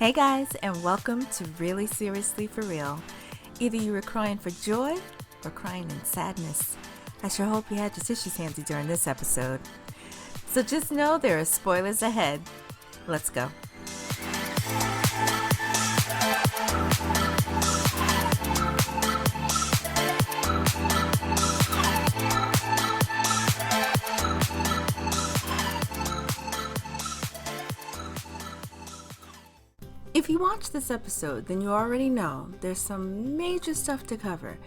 Hey guys, and welcome to Really Seriously For Real. Either you were crying for joy or crying in sadness. I sure hope you had your tissues handy during this episode. So just know there are spoilers ahead. Let's go. If you watched this episode, then you already know there's some major stuff to cover.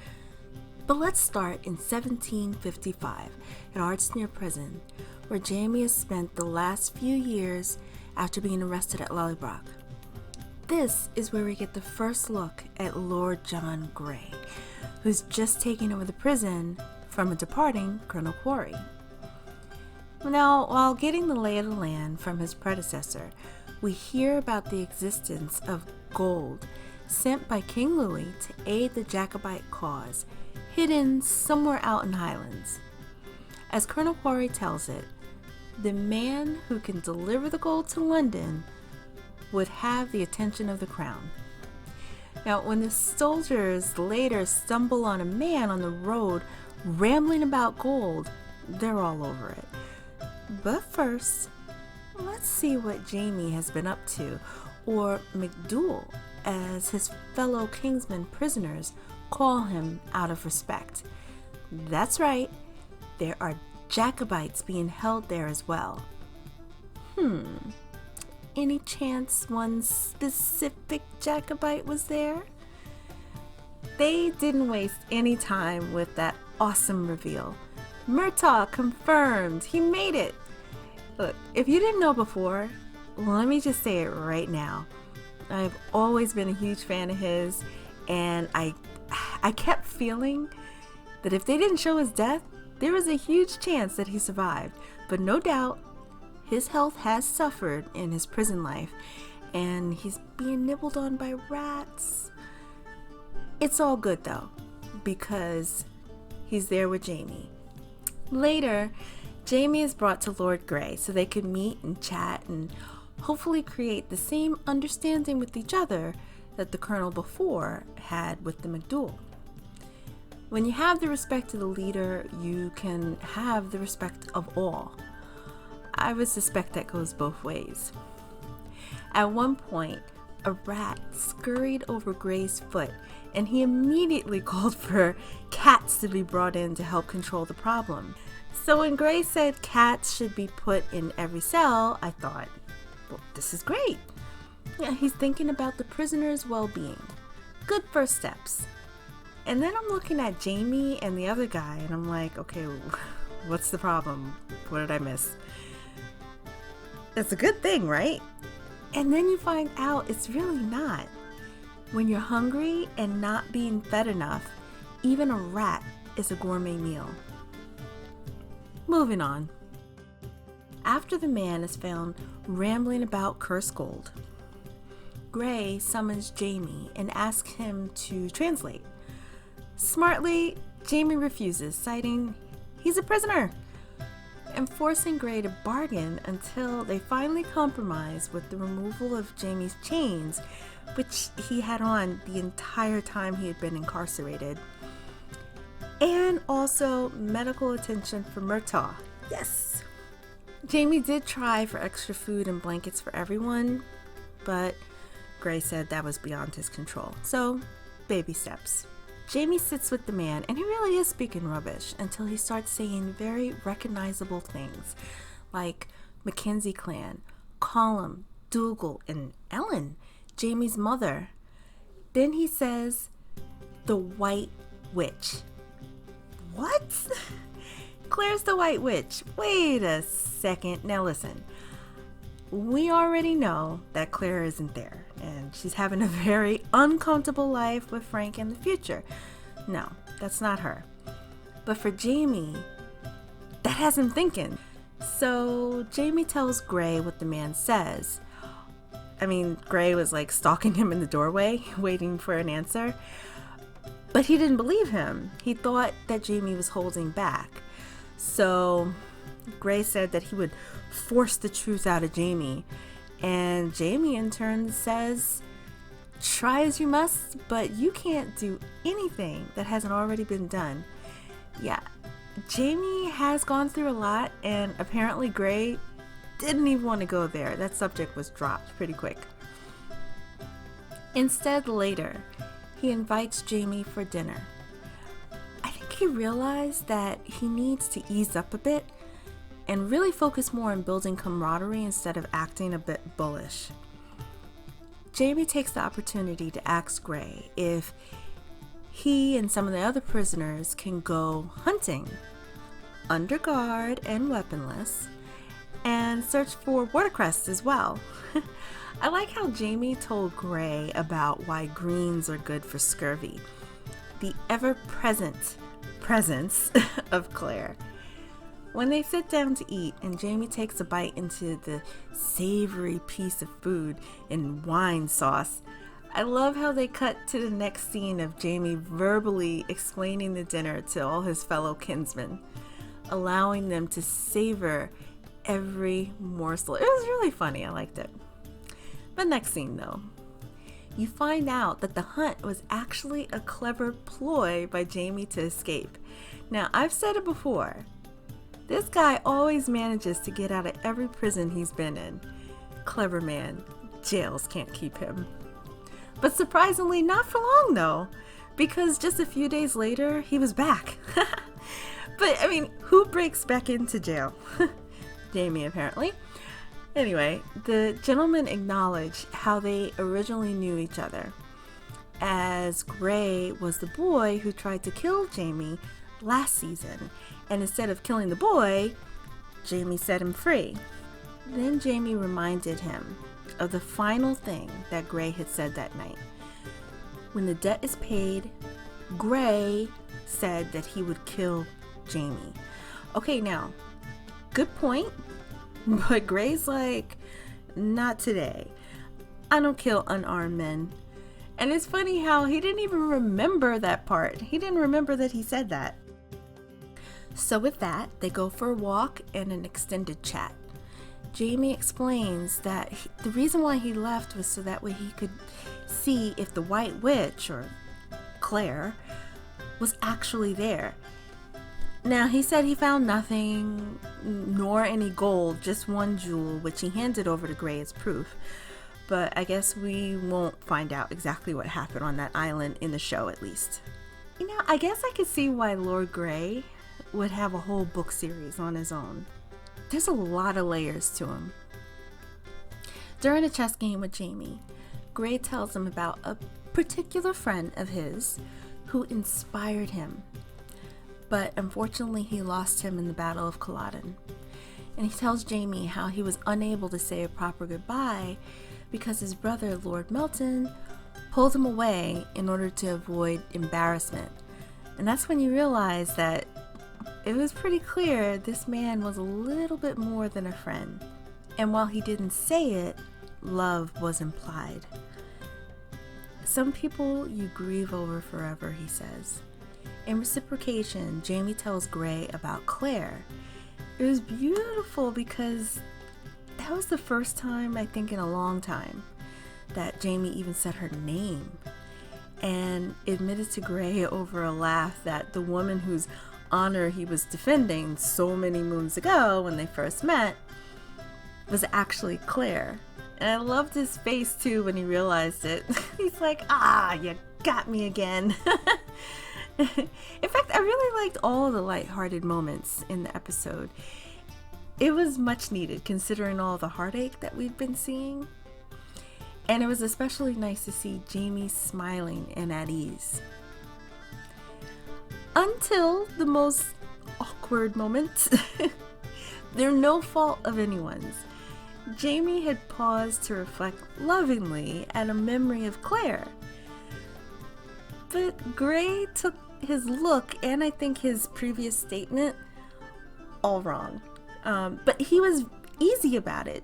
But let's start in 1755 at Kingsman Prison, where Jamie has spent the last few years after being arrested at Lollybrook. This is where we get the first look at Lord John Grey, who's just taking over the prison from a departing Colonel Quarry. Now, while getting the lay of the land from his predecessor, we hear about the existence of gold sent by King Louis to aid the Jacobite cause, hidden somewhere out in Highlands. As Colonel Quarry tells it, the man who can deliver the gold to London would have the attention of the crown. Now, when the soldiers later stumble on a man on the road rambling about gold, they're all over it. But first, let's see what Jamie has been up to, or McDougal, as his fellow Kingsman prisoners call him out of respect. That's right, there are Jacobites being held there as well. Any chance one specific Jacobite was there? They didn't waste any time with that awesome reveal. Murtaugh confirmed, he made it. Look, if you didn't know before, let me just say it right now. I've always been a huge fan of his, and I kept feeling that if they didn't show his death, there was a huge chance that he survived. But no doubt, his health has suffered in his prison life, and he's being nibbled on by rats. It's all good though, because he's there with Jamie. Later, Jamie is brought to Lord Grey so they could meet and chat and hopefully create the same understanding with each other that the colonel before had with the McDougal. When you have the respect of the leader, you can have the respect of all. I would suspect that goes both ways. At one point, a rat scurried over Grey's foot, and he immediately called for cats to be brought in to help control the problem. So when Grey said cats should be put in every cell, I thought, well, this is great. Yeah, he's thinking about the prisoner's well-being. Good first steps. And then I'm looking at Jamie and the other guy, and I'm like, okay, what's the problem? What did I miss? That's a good thing, right? And then you find out it's really not. When you're hungry and not being fed enough, even a rat is a gourmet meal. Moving on. After the man is found rambling about cursed gold, Grey summons Jamie and asks him to translate. Smartly, Jamie refuses, citing he's a prisoner, and forcing Grey to bargain until they finally compromise with the removal of Jamie's chains, which he had on the entire time he had been incarcerated. And also medical attention for Murtaugh. Yes! Jamie did try for extra food and blankets for everyone, but Grey said that was beyond his control. So, baby steps. Jamie sits with the man, and he really is speaking rubbish until he starts saying very recognizable things like Mackenzie clan, Colum, Dougal, and Ellen, Jamie's mother. Then he says, the White Witch. What? Claire's the White Witch. Wait a second. Now listen. We already know that Claire isn't there, and she's having a very uncomfortable life with Frank in the future. No, that's not her. But for Jamie, that has him thinking. So Jamie tells Grey what the man says. I mean, Grey was like stalking him in the doorway, waiting for an answer. But he didn't believe him. He thought that Jamie was holding back. So Grey said that he would force the truth out of Jamie, And Jamie in turn says, try as you must, but you can't do anything that hasn't already been done. Yeah, Jamie has gone through a lot, and apparently Gray didn't even want to go there. That subject was dropped pretty quick. Instead, later, he invites Jamie for dinner. I think he realized that he needs to ease up a bit and really focus more on building camaraderie instead of acting a bit bullish. Jamie takes the opportunity to ask Gray if he and some of the other prisoners can go hunting, under guard and weaponless, and search for watercress as well. I like how Jamie told Gray about why greens are good for scurvy, the ever-present presence of Claire. When they sit down to eat and Jamie takes a bite into the savory piece of food in wine sauce, I love how they cut to the next scene of Jamie verbally explaining the dinner to all his fellow kinsmen, allowing them to savor every morsel. It was really funny. I liked it. But next scene though, you find out that the hunt was actually a clever ploy by Jamie to escape. Now, I've said it before. This guy always manages to get out of every prison he's been in. Clever man. Jails can't keep him. But surprisingly, not for long though, because just a few days later, he was back. But I mean, who breaks back into jail? Jamie, apparently. Anyway, the gentlemen acknowledge how they originally knew each other, as Gray was the boy who tried to kill Jamie last season, and instead of killing the boy, Jamie set him free. Then Jamie reminded him of the final thing that Gray had said that night. When the debt is paid, Gray said that he would kill Jamie. Okay, now, good point, but Gray's like, not today. I don't kill unarmed men. And it's funny how he didn't even remember that part. He didn't remember that he said that. So with that, they go for a walk and an extended chat. Jamie explains that the reason why he left was so that way he could see if the White Witch, or Claire, was actually there. Now, he said he found nothing, nor any gold, just one jewel, which he handed over to Gray as proof. But I guess we won't find out exactly what happened on that island in the show, at least. You know, I guess I could see why Lord Gray would have a whole book series on his own. There's a lot of layers to him. During a chess game with Jamie, Gray tells him about a particular friend of his who inspired him. But unfortunately, he lost him in the Battle of Culloden. And he tells Jamie how he was unable to say a proper goodbye because his brother, Lord Melton, pulled him away in order to avoid embarrassment. And that's when you realize that it was pretty clear this man was a little bit more than a friend. And while he didn't say it, love was implied. Some people you grieve over forever, he says. In reciprocation, Jamie tells Gray about Claire. It was beautiful because that was the first time, I think in a long time, that Jamie even said her name, and admitted to Gray over a laugh that the woman whose honor he was defending so many moons ago when they first met was actually Claire. And I loved his face too when he realized it. He's like, you got me again. In fact, I really liked all the lighthearted moments in the episode. It was much needed considering all the heartache that we've been seeing. And it was especially nice to see Jamie smiling and at ease. Until the most awkward moments. They're no fault of anyone's. Jamie had paused to reflect lovingly at a memory of Claire. But Gray took his look and I think his previous statement all wrong. But he was easy about it,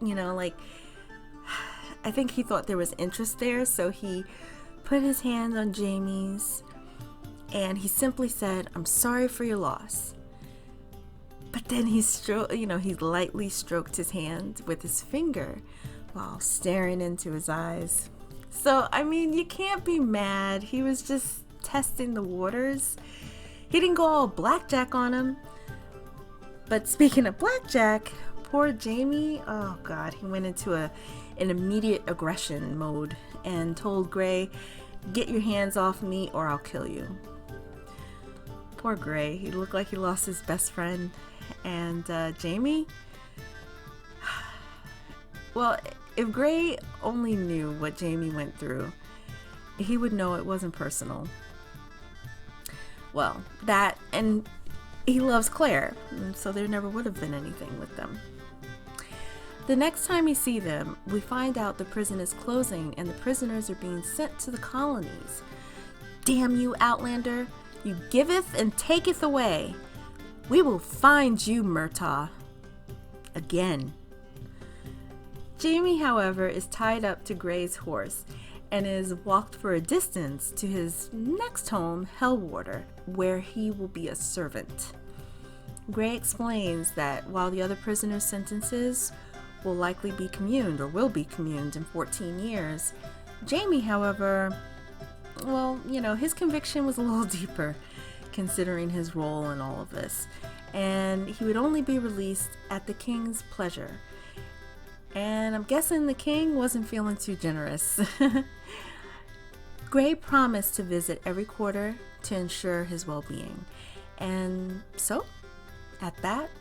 I think he thought there was interest there, so he put his hand on Jamie's and he simply said, "I'm sorry for your loss." But then he lightly stroked his hand with his finger, while staring into his eyes. So, I mean, you can't be mad. He was just testing the waters. He didn't go all blackjack on him. But speaking of blackjack, poor Jamie, oh God, he went into an immediate aggression mode and told Gray, "Get your hands off me or I'll kill you." Poor Gray, he looked like he lost his best friend. And Jamie, well, if Gray only knew what Jamie went through, he would know it wasn't personal. Well, that, and he loves Claire, so there never would have been anything with them. The next time we see them, we find out the prison is closing and the prisoners are being sent to the colonies. "Damn you, Outlander! You giveth and taketh away. We will find you, Murtaugh." Again. Jamie, however, is tied up to Gray's horse and is walked for a distance to his next home, Hellwater, where he will be a servant. Gray explains that while the other prisoners' sentences will likely be communed or will be communed in 14 years, Jamie, however, well, his conviction was a little deeper considering his role in all of this, and he would only be released at the king's pleasure. And I'm guessing the king wasn't feeling too generous. Gray promised to visit every quarter to ensure his well-being. And so, at that,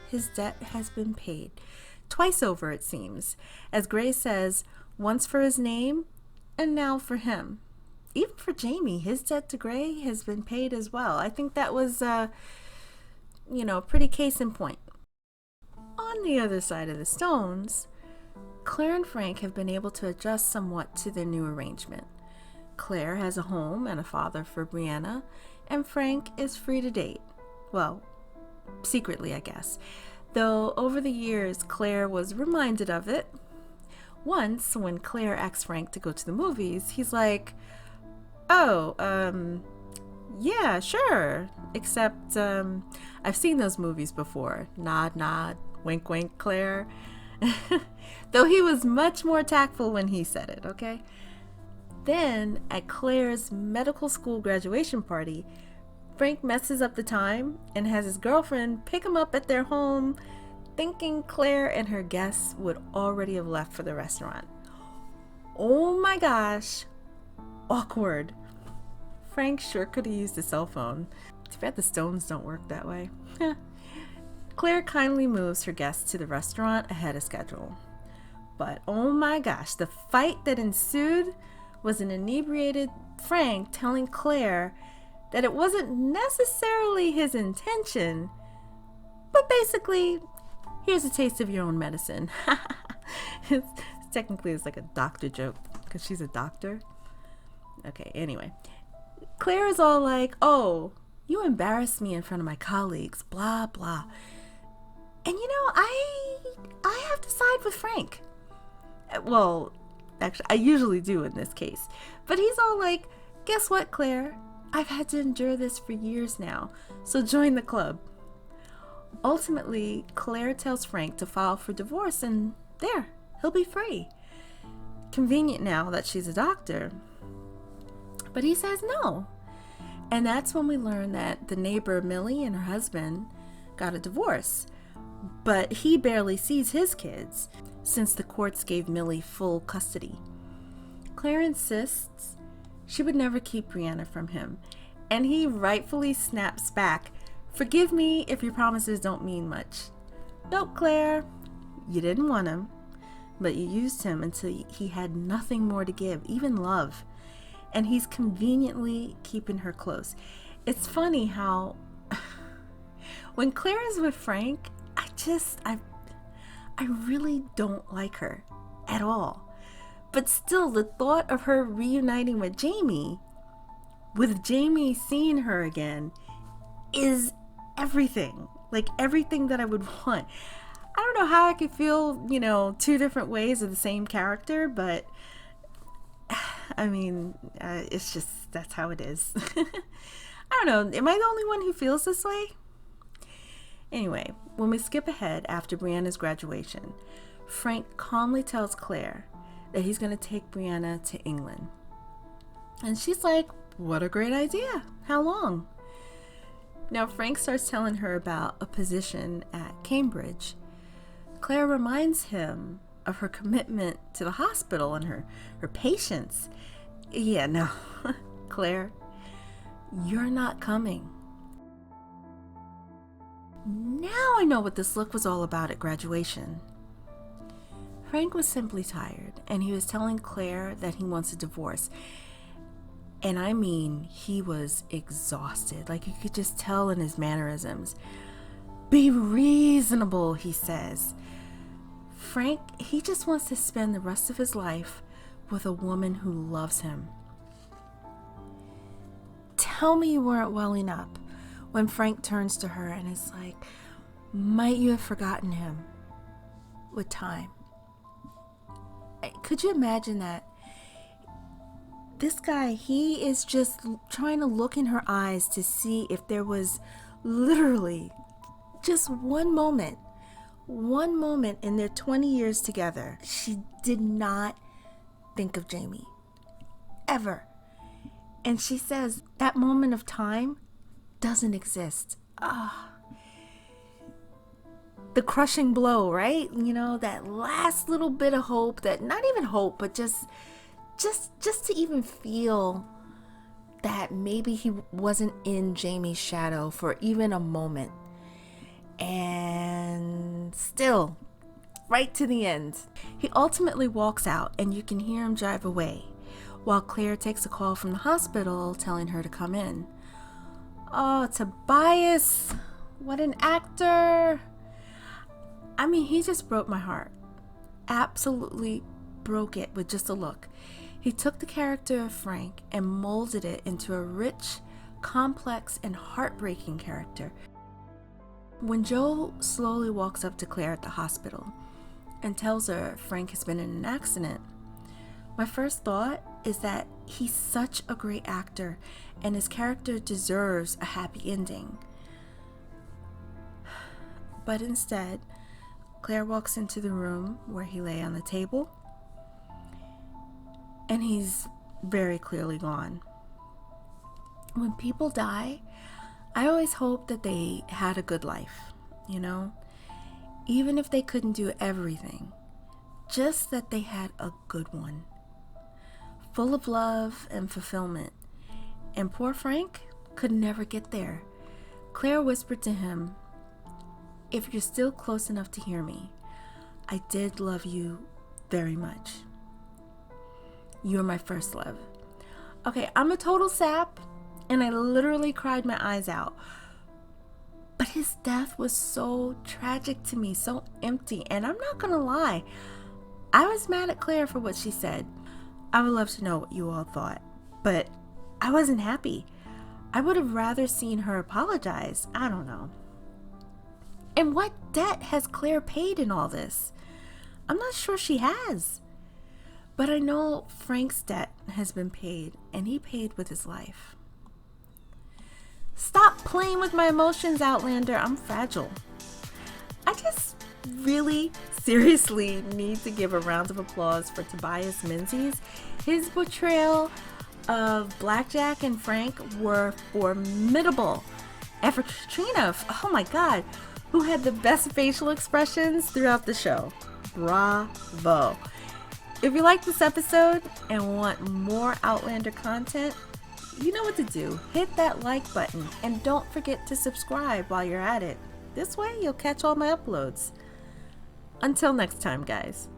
his debt has been paid. Twice over, it seems. As Gray says, once for his name, and now for him. Even for Jamie, his debt to Gray has been paid as well. I think that was, pretty case in point. On the other side of the stones, Claire and Frank have been able to adjust somewhat to their new arrangement. Claire has a home and a father for Brianna, and Frank is free to date. Well, secretly, I guess. Though over the years, Claire was reminded of it. Once, when Claire asked Frank to go to the movies, he's like, "Oh, yeah, sure. Except, I've seen those movies before." Nod, nod, wink, wink, Claire. Though he was much more tactful when he said it, okay? Then, at Claire's medical school graduation party, Frank messes up the time and has his girlfriend pick him up at their home, thinking Claire and her guests would already have left for the restaurant. Oh my gosh, awkward. Frank sure could have used a cell phone. Too bad the stones don't work that way. Claire kindly moves her guests to the restaurant ahead of schedule. But oh my gosh, the fight that ensued was an inebriated Frank telling Claire that it wasn't necessarily his intention, but basically, here's a taste of your own medicine. Technically, it's like a doctor joke because she's a doctor. Okay, anyway. Claire is all like, "Oh, you embarrassed me in front of my colleagues, blah, blah." And I have to side with Frank. Well, actually, I usually do in this case. But he's all like, "Guess what, Claire? I've had to endure this for years now, so join the club." Ultimately, Claire tells Frank to file for divorce and there, he'll be free. Convenient now that she's a doctor. But he says no. And that's when we learn that the neighbor Millie and her husband got a divorce. But he barely sees his kids since the courts gave Millie full custody. Claire insists she would never keep Brianna from him, and he rightfully snaps back, "Forgive me if your promises don't mean much." Nope, Claire, you didn't want him, but you used him until he had nothing more to give, even love, and he's conveniently keeping her close. It's funny how when Claire is with Frank, I really don't like her at all. But still, the thought of her reuniting with Jamie seeing her again, is everything. Like everything that I would want. I don't know how I could feel, two different ways of the same character, but I mean, it's just, that's how it is. I don't know. Am I the only one who feels this way? Anyway, when we skip ahead after Brianna's graduation, Frank calmly tells Claire that he's going to take Brianna to England. And she's like, what a great idea. How long? Now Frank starts telling her about a position at Cambridge. Claire reminds him of her commitment to the hospital and her patience. Yeah, no, Claire, you're not coming. Now I know what this look was all about at graduation. Frank was simply tired, and he was telling Claire that he wants a divorce. And I mean, he was exhausted. Like, you could just tell in his mannerisms. Be reasonable, he says. Frank, he just wants to spend the rest of his life with a woman who loves him. Tell me you weren't welling up when Frank turns to her and is like, might you have forgotten him with time? Could you imagine that? This guy, he is just trying to look in her eyes to see if there was literally just one moment in their 20 years together. She did not think of Jamie. Ever. And she says that moment of time doesn't exist. The crushing blow, right? You know, that last little bit of hope, that not even hope, but just to even feel that maybe he wasn't in Jamie's shadow for even a moment. And still, right to the end, he ultimately walks out, and you can hear him drive away while Claire takes a call from the hospital telling her to come in. Oh, Tobias, what an actor. I mean, he just broke my heart. Absolutely broke it with just a look. He took the character of Frank and molded it into a rich, complex, and heartbreaking character. When Joe slowly walks up to Claire at the hospital and tells her Frank has been in an accident, my first thought is that he's such a great actor and his character deserves a happy ending. But instead, Claire walks into the room where he lay on the table, and he's very clearly gone. When people die, I always hope that they had a good life, you know? Even if they couldn't do everything, just that they had a good one, full of love and fulfillment. And poor Frank could never get there. Claire whispered to him, if you're still close enough to hear me, I did love you very much. You're my first love. Okay, I'm a total sap, and I literally cried my eyes out. But his death was so tragic to me, so empty, and I'm not gonna lie, I was mad at Claire for what she said. I would love to know what you all thought, but I wasn't happy. I would have rather seen her apologize. I don't know. And what debt has Claire paid in all this? I'm not sure she has. But I know Frank's debt has been paid, and he paid with his life. Stop playing with my emotions, Outlander. I'm fragile. I just really seriously need to give a round of applause for Tobias Menzies. His portrayal of Blackjack and Frank were formidable. And for Katrina, oh my God, who had the best facial expressions throughout the show. Bravo. If you like this episode and want more Outlander content, you know what to do. Hit that like button and don't forget to subscribe while you're at it. This way you'll catch all my uploads. Until next time, guys.